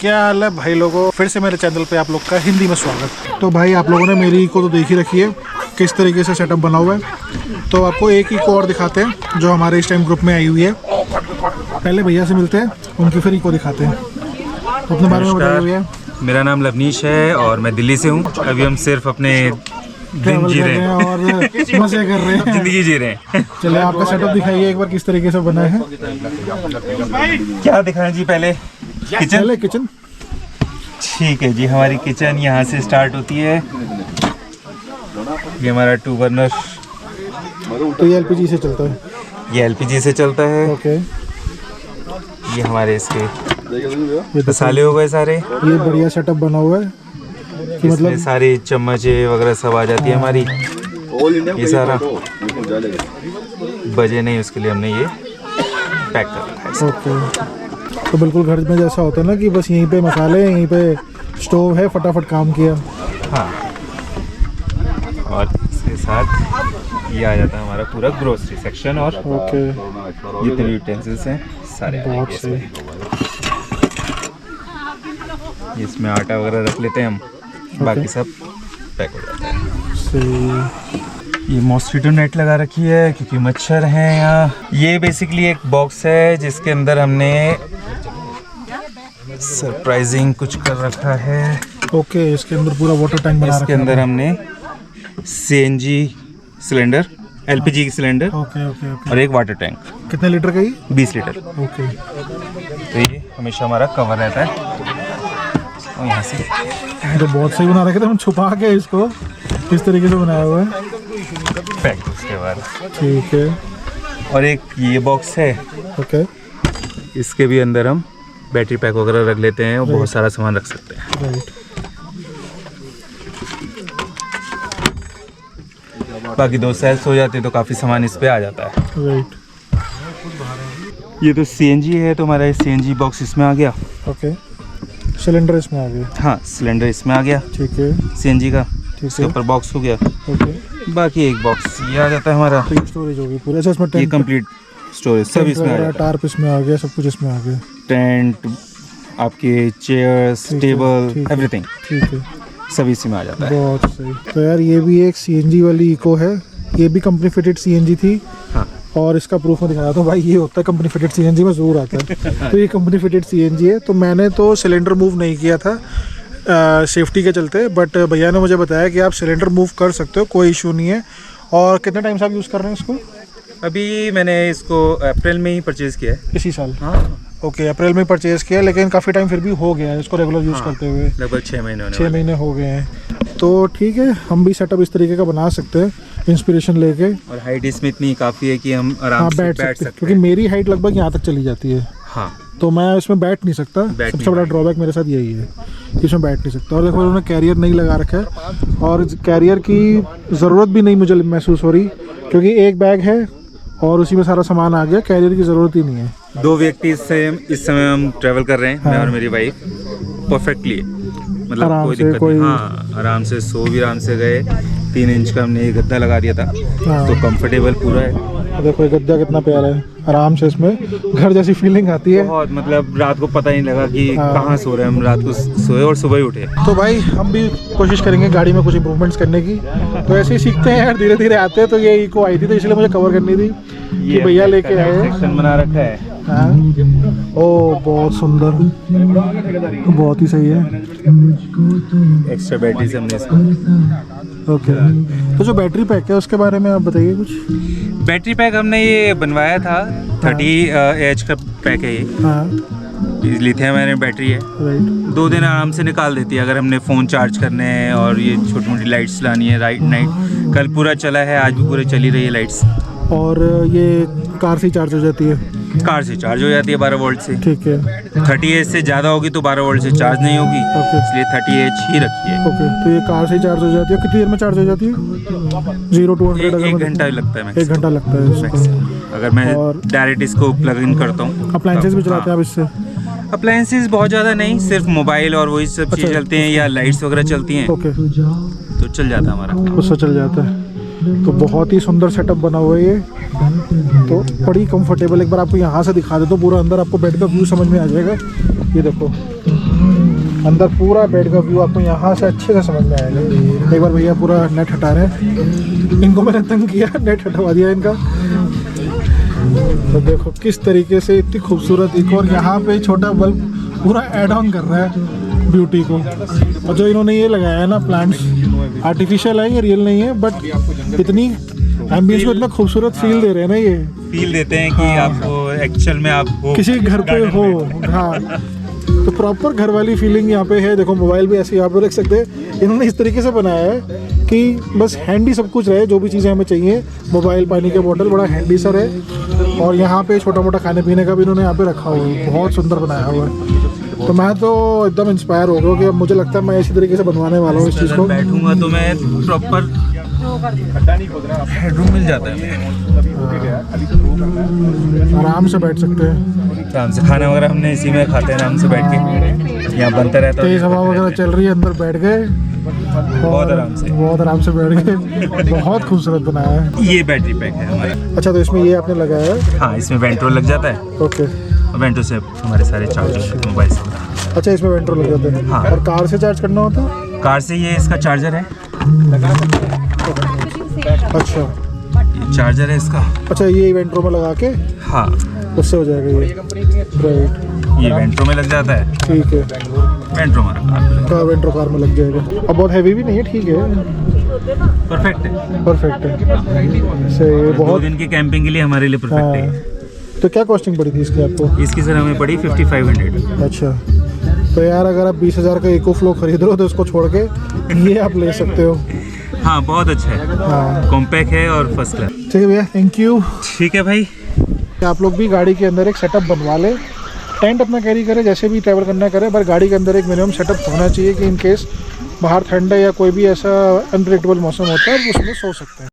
क्या हाल है भाई लोगों, फिर से मेरे चैनल पे आप लोग का हिंदी में स्वागत। तो भाई आप लोगों ने मेरी इको तो देख ही रखी है किस तरीके से सेटअप बना हुआ है। तो आपको एक इको और दिखाते हैं जो हमारे इस टाइम ग्रुप में आई हुई है। पहले भैया से मिलते हैं, उनकी फिर इको दिखाते हैं। तो अपने बारे में बताइए भैया। मेरा नाम लवनीश है और मैं दिल्ली से हूँ। अभी हम सिर्फ अपने दिन जी रहे हैं और मजे कर रहे हैं, जिंदगी जी रहे हैं। चलिए आपका सेटअप दिखाइए एक बार किस तरीके से बना है। क्या दिखाएं जी, पहले किचन। किचन ठीक है जी, हमारी किचन यहाँ से स्टार्ट होती है। ये हमारा 2 बर्नर, तो ये एलपीजी से चलता है। ये एलपीजी से चलता है। ओके, ये हमारे इसके मसाले हो गए सारे। ये बढ़िया सेटअप बना हुआ है कि मतलब सारी चम्मचें वगैरह सब आ जाती है हमारी। ये सारा बजे नहीं, उसके लिए हमने ये पैक कर रखा है। ओके, तो बिल्कुल घर में जैसा होता है ना कि बस यहीं पे मसाले, यहीं पे स्टोव है, फटाफट काम किया। हाँ, और इसके साथ ये आ जाता है हमारा पूरा ग्रोसरी सेक्शन। और ओके, जितने यूटेंसिल्स हैं सारे बहुत सही। इसमें आटा वगैरह रख लेते हैं हम, बाकी सब पैक हो जाता है। सही। ये मॉस्किटो नेट लगा रखी है क्योंकि मच्छर हैं यहाँ। ये बेसिकली एक बॉक्स है जिसके अंदर हमने सरप्राइजिंग कुछ कर रखा है। ओके, इसके अंदर पूरा वाटर टैंक बना रखा है। इसके अंदर हमने सीएनजी सिलेंडर, एलपीजी की सिलेंडर, ओके ओके ओके, और एक वाटर टैंक। कितने लीटर का ये? 20 लीटर। ओके, तो ये हमेशा हमारा कवर रहता है। और यहाँ से तो बहुत सही बना रखे थे, हम छुपा के इसको इस तरीके से बनाया हुआ है। पैक उसके बाद। ठीक है। और एक ये बॉक्स है, ओके, इसके भी अंदर हम बैटरी पैक वगैरह रख लेते हैं और बहुत सारा सामान रख सकते हैं। राइट। बाकी 2 सेल्स हो जाते हैं तो काफ़ी सामान इस पे आ जाता है। राइट। ये तो सीएनजी है, तो हमारा सीएनजी बॉक्स इसमें आ गया। ओके, सिलेंडर इसमें आ गया। हाँ, सिलेंडर इसमें आ गया ठीक है, सीएनजी का। ठीक इसके है। ऊपर बॉक्स हो गया। ओके, बाकी एक बॉक्स ये आ जाता है हमारा। तो ये स्टोरेज होगी पूरा। अच्छा, इसमें ये टेंट, कंप्लीट स्टोरेज सब इसमें आ जाता है। टार्प इसमें आ गया, सब कुछ इसमें आ गया। टेंट, आपके चेयर्स, टेबल, ठीक है, एवरीथिंग ठीक है। सब इसी में आ जाता है। बहुत सही। तो यार ये भी एक सीएनजी वाली इको है, ये भी कंपनी फिटेड सीएनजी थी। हाँ। और इसका प्रूफ मैं दिखाया था भाई, ये होता है कंपनी फिटेड सीएनजी में जरूर आता है। तो ये कंपनी फिटेड सीएनजी है। तो मैंने तो सिलेंडर मूव नहीं किया था सेफ्टी के चलते, बट भैया ने मुझे बताया कि आप सिलेंडर मूव कर सकते हो, कोई इशू नहीं है। और कितने टाइम से आप यूज़ कर रहे हैं इसको? अभी मैंने इसको अप्रैल में ही परचेज किया है। इसी साल? हाँ। ओके, अप्रैल में परचेज़ किया, लेकिन काफ़ी टाइम फिर भी हो गया है इसको रेगुलर यूज़ करते हुए। लगभग 6 महीने 6 महीने हो गए हैं। तो ठीक है, हम भी सेटअप इस तरीके का बना सकते हैं इंस्पिरेशन लेके। और हाइट इसमें इतनी काफ़ी है कि हम आराम से बैठ सकते हैं। क्योंकि मेरी हाइट लगभग यहाँ तक चली जाती है। हाँ, तो मैं इसमें बैठ नहीं सकता। सबसे बड़ा ड्रॉबैक मेरे साथ यही है कि इसमें बैठ नहीं सकता। और देखो उन्होंने कैरियर नहीं लगा रखा है, और कैरियर की ज़रूरत भी नहीं मुझे महसूस हो रही, क्योंकि एक बैग है और उसी में सारा सामान आ गया। कैरियर की ज़रूरत ही नहीं है। 2 व्यक्ति से इस समय हम ट्रैवल कर रहे हैं। हाँ। मैं और मेरी वाइफ परफेक्टली, मतलब आराम कोई से, दिक्कत कोई- नहीं। हाँ, आराम से सो भी आराम से गए। 3 इंच का हमने ये गद्दा लगा दिया था। हाँ। तो कंफर्टेबल पूरा है। देखो ये गद्दा कितना प्यारा है, आराम से इसमें घर जैसी फीलिंग आती है। बहुत, मतलब रात को पता ही नहीं लगा कि हाँ। कहाँ सो रहे हैं हम। रात को सोए और सुबह ही उठे। तो भाई हम भी कोशिश करेंगे गाड़ी में कुछ इंप्रूवमेंट्स करने की। तो ऐसे ही सीखते हैं यार, धीरे धीरे आते हैं। तो ये इको आई थी तो इसलिए मुझे कवर करनी थी कि भैया लेके आए हैं। सेक्शन बना रखा है। हाँ। ओ बहुत सुंदर, बहुत ही सही है। एक्स्ट्रा बैटरी से हमने इसको। ओके, तो जो बैटरी पैक है उसके बारे में आप बताइए कुछ। बैटरी पैक हमने ये बनवाया था, 30 एच का पैक है ये। हाँ, लिथियम आयन बैटरी है। राइट। 2 दिन आराम से निकाल देती है अगर हमने फ़ोन चार्ज करने हैं और ये छोटी मोटी लाइट्स लानी है राइट नाइट। कल पूरा चला है, आज भी पूरे चली रही है लाइट्स। और ये कार से चार्ज हो जाती है? कार से चार्ज हो जाती है 12 वोल्ट से। ठीक है। 30 एच से ज़्यादा होगी तो 12 वोल्ट से चार्ज नहीं होगी, ओके। इसलिए 30 एच ही रखी है। ओके, तो ये कार से चार्ज हो जाती है। कितनी देर में चार्ज हो जाती है? 0 to 100 अगर 1 मैं घंटा लगता है 1 घंटा लगता है इसको। अगर मैं और- डायरेक्ट इसको प्लग इन करता हूँ। अप्लायंसेस भी चलाते हैं आप इससे? अप्लायंसेस बहुत ज़्यादा नहीं, सिर्फ मोबाइल और वही सब चीज़ चलते हैं या लाइट्स वगैरह चलती हैं ओके, तो चल जाता है हमारा। उससे चल जाता है। तो बहुत ही सुंदर सेटअप बना हुआ है ये, तो बड़ी कंफर्टेबल। एक बार आपको यहाँ से दिखा दे तो पूरा अंदर आपको बेड का व्यू समझ में आ जाएगा। ये देखो अंदर पूरा बेड का व्यू आपको यहाँ से अच्छे से समझ में आएगा। एक बार भैया पूरा नेट हटा रहे हैं, इनको मैंने तंग किया, नेट हटवा दिया इनका। तो देखो किस तरीके से इतनी खूबसूरत एक, और यहाँ पे छोटा बल्ब पूरा ऐड ऑन कर रहा है ब्यूटी को। और जो इन्होंने ये लगाया है ना प्लांट्स, आर्टिफिशियल है, ये रियल नहीं है, बट इतनी एम्बियंस को इतना खूबसूरत फील दे रहे हैं ना, ये फील देते हैं कि आपको एक्चुअल में आप हो किसी घर पे हो। हाँ, तो प्रॉपर घर वाली फीलिंग यहाँ पे है। देखो मोबाइल भी ऐसे यहाँ पे रख सकते हैं। इन्होंने इस तरीके से बनाया है कि बस हैंडी सब कुछ रहे, जो भी चीज़ें हमें चाहिए, मोबाइल, पानी के बोतल, बड़ा हैंडी सा है। और यहाँ पे छोटा मोटा खाने पीने का भी इन्होंने यहाँ पे रखा हुआ है, बहुत सुंदर बनाया हुआ है। तो मैं तो एकदम इंस्पायर हो गया कि अब मुझे लगता है मैं इसी तरीके से बनवाने वाला हूँ इस चीज़ को। बैठूंगा तो मैं प्रॉपर हेडरूम मिल जाता है, आराम से बैठ सकते हैं। आराम से खाना वगैरह हमने इसी में खाते हैं, आराम से बैठ के यहाँ बनता रहता है। तेज हवा वगैरह चल रही है, अंदर बैठ गए, बहुत आराम से बैठ गए। बहुत खूबसूरत बनाया है। ये बैटरी पैक है हमारा। अच्छा, तो इसमें ये आपने लगाया है? हाँ, इसमें वेंट्रो लग जाता है। ओके, वेंट्रो से हमारे सारे चार्जर मोबाइल से। अच्छा, इसमें वेंट्रो लग जाते हैं। हाँ। और कार से चार्ज करना होता है? कार से ये इसका चार्जर है। अच्छा, ये चार्जर है इसका। अच्छा, ये वेंट्रो में लगा के हाँ, उससे हो जाएगा ये। राइट, ये वेंट्रो में लग जाता है। ठीक है। वेंट्रो हमारा कार में लग कार, वेंट्रो कार में लग जाएगा। अब बहुत हैवी भी नहीं है, ठीक है, परफेक्ट है। परफेक्ट है। सही है, 2 बहुत। दिन की कैंपिंग के लिए हमारे लिए परफेक्ट है। हाँ। तो क्या कॉस्टिंग पड़ी थी इसकी आपको? इसकी सर हमें पड़ी 5500। अच्छा, तो यार अगर आप 20,000 का इको फ्लो खरीद रहे हो तो इसको छोड़ के ये आप ले सकते हो। हाँ, बहुत अच्छा है। हाँ, कॉम्पैक्ट है और फर्स्ट क्लास। ठीक है भैया, थैंक यू। ठीक है भाई। आप लोग भी गाड़ी के अंदर एक सेटअप बनवा लें, टेंट अपना कैरी करें, जैसे भी ट्रैवल करना करें, पर गाड़ी के अंदर एक मिनिमम सेटअप होना चाहिए कि इन केस बाहर ठंड है या कोई भी ऐसा अनप्रेडिक्टेबल मौसम होता है, उसमें सो सकते हैं।